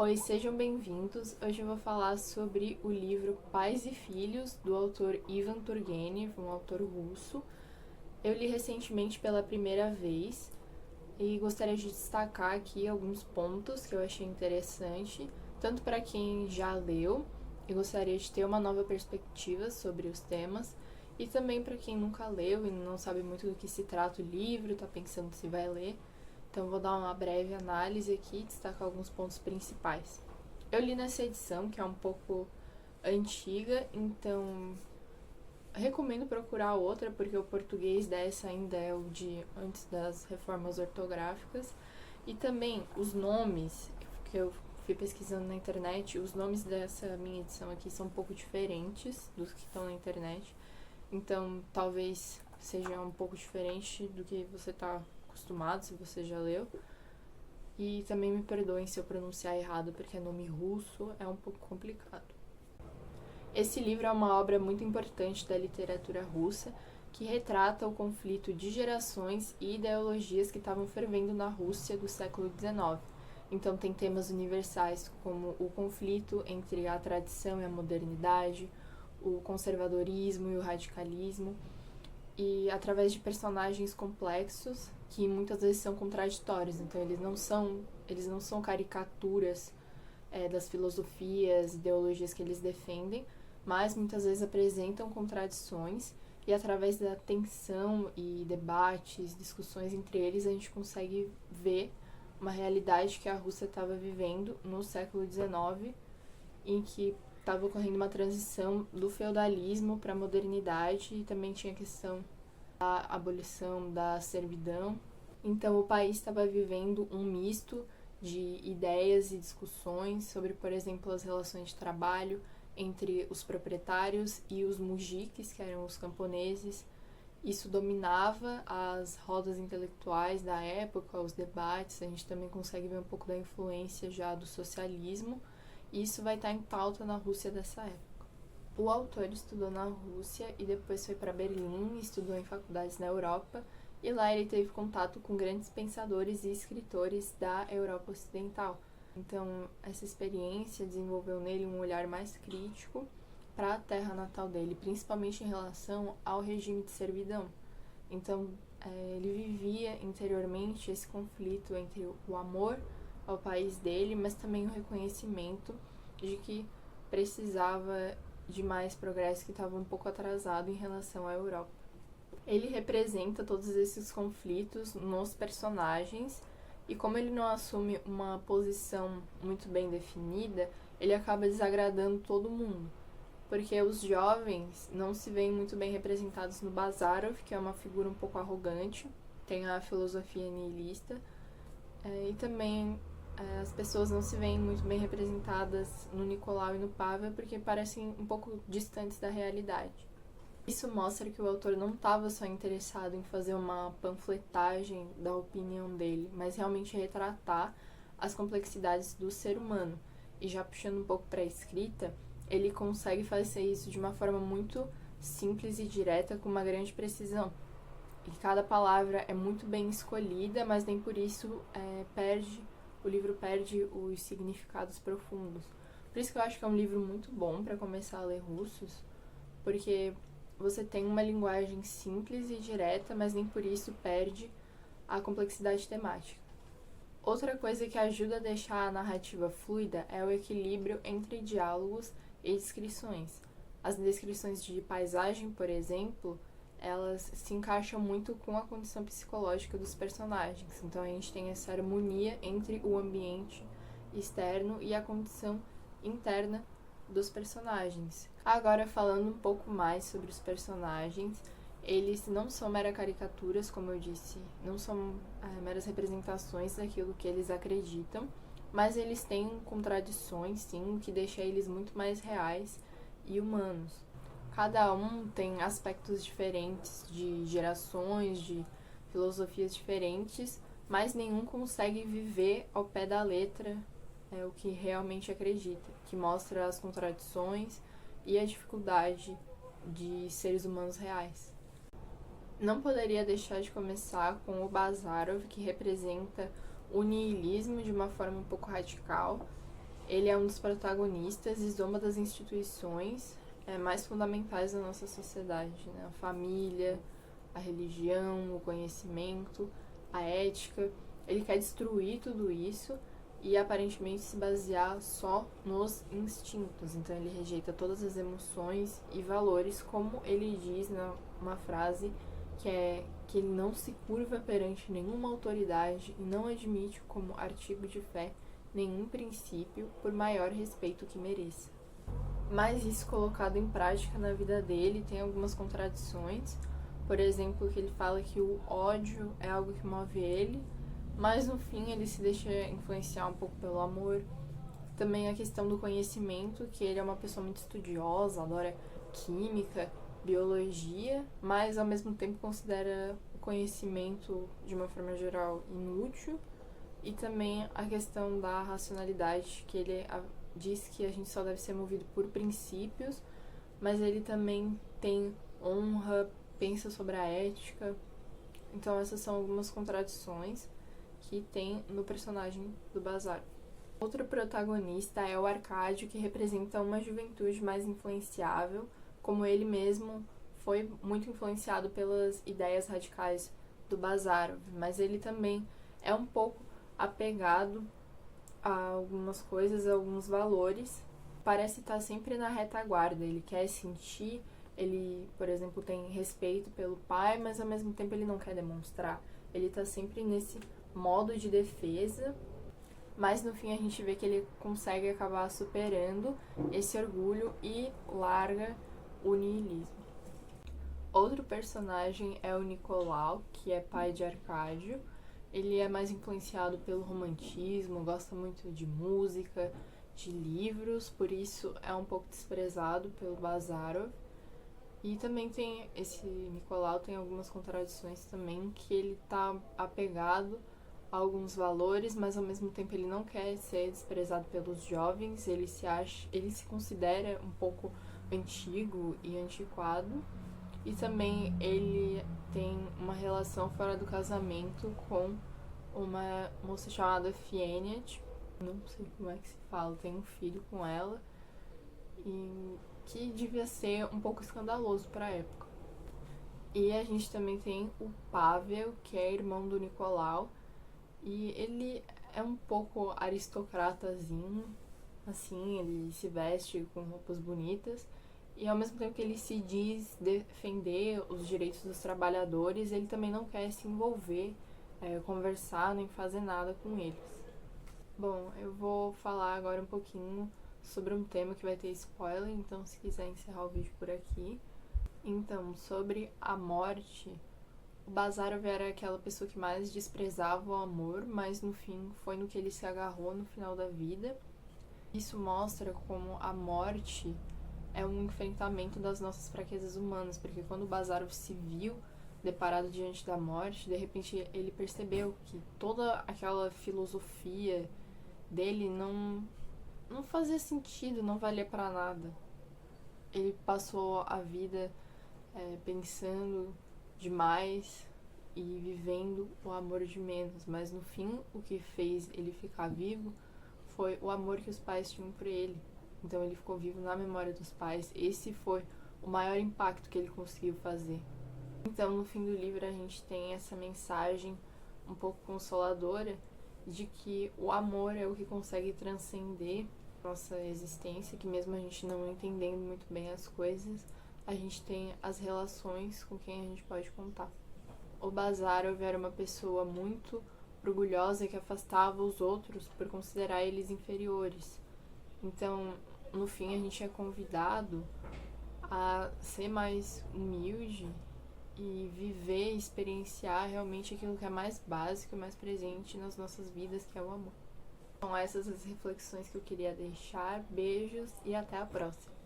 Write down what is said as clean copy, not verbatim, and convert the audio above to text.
Oi, sejam bem-vindos. Hoje eu vou falar sobre o livro Pais e Filhos, do autor Ivan Turgenev, um autor russo. Eu li recentemente pela primeira vez e gostaria de destacar aqui alguns pontos que eu achei interessante, tanto para quem já leu e gostaria de ter uma nova perspectiva sobre os temas, e também para quem nunca leu e não sabe muito do que se trata o livro, está pensando se vai ler. Então vou dar uma breve análise aqui e destacar alguns pontos principais. Eu li nessa edição, que é um pouco antiga, então recomendo procurar outra, porque o português dessa ainda é o de antes das reformas ortográficas. E também os nomes, que eu fui pesquisando na internet, os nomes dessa minha edição aqui são um pouco diferentes dos que estão na internet. Então talvez seja um pouco diferente do que você está acostumado, se você já leu. E também me perdoem se eu pronunciar errado, porque é nome russo, é um pouco complicado. Esse livro é uma obra muito importante da literatura russa, que retrata o conflito de gerações e ideologias que estavam fervendo na Rússia do século XIX. Então tem temas universais como o conflito entre a tradição e a modernidade, o conservadorismo e o radicalismo, e através de personagens complexos que muitas vezes são contraditórios. Então eles não são caricaturas das filosofias, ideologias que eles defendem, mas muitas vezes apresentam contradições, e através da tensão e debates, discussões entre eles, a gente consegue ver uma realidade que a Rússia estava vivendo no século XIX, em que estava ocorrendo uma transição do feudalismo para a modernidade, e também tinha a questão da abolição da servidão. Então o país estava vivendo um misto de ideias e discussões sobre, por exemplo, as relações de trabalho entre os proprietários e os mujiques, que eram os camponeses. Isso dominava as rodas intelectuais da época, os debates. A gente também consegue ver um pouco da influência já do socialismo, e isso vai estar em pauta na Rússia dessa época. O autor estudou na Rússia e depois foi para Berlim, estudou em faculdades na Europa, e lá ele teve contato com grandes pensadores e escritores da Europa Ocidental. Então, essa experiência desenvolveu nele um olhar mais crítico para a terra natal dele, principalmente em relação ao regime de servidão. Então, ele vivia interiormente esse conflito entre o amor ao país dele, mas também o reconhecimento de que precisava de mais progresso, que estava um pouco atrasado em relação à Europa. Ele representa todos esses conflitos nos personagens, e como ele não assume uma posição muito bem definida, ele acaba desagradando todo mundo, porque os jovens não se veem muito bem representados no Bazarov, que é uma figura um pouco arrogante, tem a filosofia nihilista, e também as pessoas não se veem muito bem representadas no Nicolau e no Pavel, porque parecem um pouco distantes da realidade. Isso mostra que o autor não estava só interessado em fazer uma panfletagem da opinião dele, mas realmente retratar as complexidades do ser humano. E já puxando um pouco para a escrita, ele consegue fazer isso de uma forma muito simples e direta, com uma grande precisão. E cada palavra é muito bem escolhida, mas nem por isso o livro perde os significados profundos. Por isso que eu acho que é um livro muito bom para começar a ler russos, porque você tem uma linguagem simples e direta, mas nem por isso perde a complexidade temática. Outra coisa que ajuda a deixar a narrativa fluida é o equilíbrio entre diálogos e descrições. As descrições de paisagem, por exemplo, elas se encaixam muito com a condição psicológica dos personagens. Então a gente tem essa harmonia entre o ambiente externo e a condição interna dos personagens. Agora, falando um pouco mais sobre os personagens, eles não são meras caricaturas, como eu disse, não são meras representações daquilo que eles acreditam, mas eles têm contradições, sim, o que deixa eles muito mais reais e humanos. Cada um tem aspectos diferentes, de gerações, de filosofias diferentes, mas nenhum consegue viver ao pé da letra o que realmente acredita, que mostra as contradições e a dificuldade de seres humanos reais. Não poderia deixar de começar com o Bazarov, que representa o niilismo de uma forma um pouco radical, Ele é um dos protagonistas e zomba das instituições mais fundamentais da nossa sociedade, né? A família, a religião, o conhecimento, a ética. Ele quer destruir tudo isso e aparentemente se basear só nos instintos. Então ele rejeita todas as emoções e valores, como ele diz numa frase que ele não se curva perante nenhuma autoridade e não admite como artigo de fé nenhum princípio, por maior respeito que mereça. Mas isso colocado em prática na vida dele tem algumas contradições. Por exemplo, que ele fala que o ódio é algo que move ele, mas no fim ele se deixa influenciar um pouco pelo amor. Também a questão do conhecimento, que ele é uma pessoa muito estudiosa, adora química, biologia, mas ao mesmo tempo considera o conhecimento de uma forma geral inútil. E também a questão da racionalidade, que ele diz que a gente só deve ser movido por princípios, mas ele também tem honra, pensa sobre a ética. Então essas são algumas contradições que tem no personagem do Bazarov. Outro protagonista é o Arkady, que representa uma juventude mais influenciável, como ele mesmo foi muito influenciado pelas ideias radicais do Bazarov, mas ele também é um pouco apegado a algumas coisas, a alguns valores. Parece estar sempre na retaguarda, ele quer sentir, ele, por exemplo, tem respeito pelo pai, mas ao mesmo tempo ele não quer demonstrar. Ele está sempre nesse modo de defesa, mas no fim a gente vê que ele consegue acabar superando esse orgulho e larga o niilismo. Outro personagem é o Nicolau, que é pai de Arkádio. Ele é mais influenciado pelo romantismo, gosta muito de música, de livros, por isso é um pouco desprezado pelo Bazarov. E também tem esse Nicolau tem algumas contradições também, que ele tá apegado a alguns valores, mas ao mesmo tempo ele não quer ser desprezado pelos jovens, ele se considera um pouco antigo e antiquado. E também ele tem uma relação fora do casamento com uma moça chamada Fiennet, não sei como é que se fala, tem um filho com ela, e que devia ser um pouco escandaloso para a época. E a gente também tem o Pavel, que é irmão do Nicolau, e ele é um pouco aristocratazinho, assim, ele se veste com roupas bonitas, e ao mesmo tempo que ele se diz defender os direitos dos trabalhadores, ele também não quer se envolver, conversar, nem fazer nada com eles. Bom, eu vou falar agora um pouquinho sobre um tema que vai ter spoiler, então se quiser encerrar o vídeo por aqui. Então, sobre a morte, o Bazarov era aquela pessoa que mais desprezava o amor, mas no fim foi no que ele se agarrou no final da vida. Isso mostra como a morte é um enfrentamento das nossas fraquezas humanas, porque quando o Bazarov se viu deparado diante da morte, de repente ele percebeu que toda aquela filosofia dele não fazia sentido, não valia para nada. Ele passou a vida pensando demais e vivendo o amor de menos, mas no fim o que fez ele ficar vivo foi o amor que os pais tinham por ele. Então ele ficou vivo na memória dos pais. Esse foi o maior impacto que ele conseguiu fazer. Então no fim do livro a gente tem essa mensagem um pouco consoladora de que o amor é o que consegue transcender nossa existência, que mesmo a gente não entendendo muito bem as coisas, a gente tem as relações com quem a gente pode contar. O Bazarov era uma pessoa muito orgulhosa que afastava os outros por considerar eles inferiores. Então, no fim, a gente é convidado a ser mais humilde e viver, experienciar realmente aquilo que é mais básico e mais presente nas nossas vidas, que é o amor. São essas as reflexões que eu queria deixar. Beijos e até a próxima!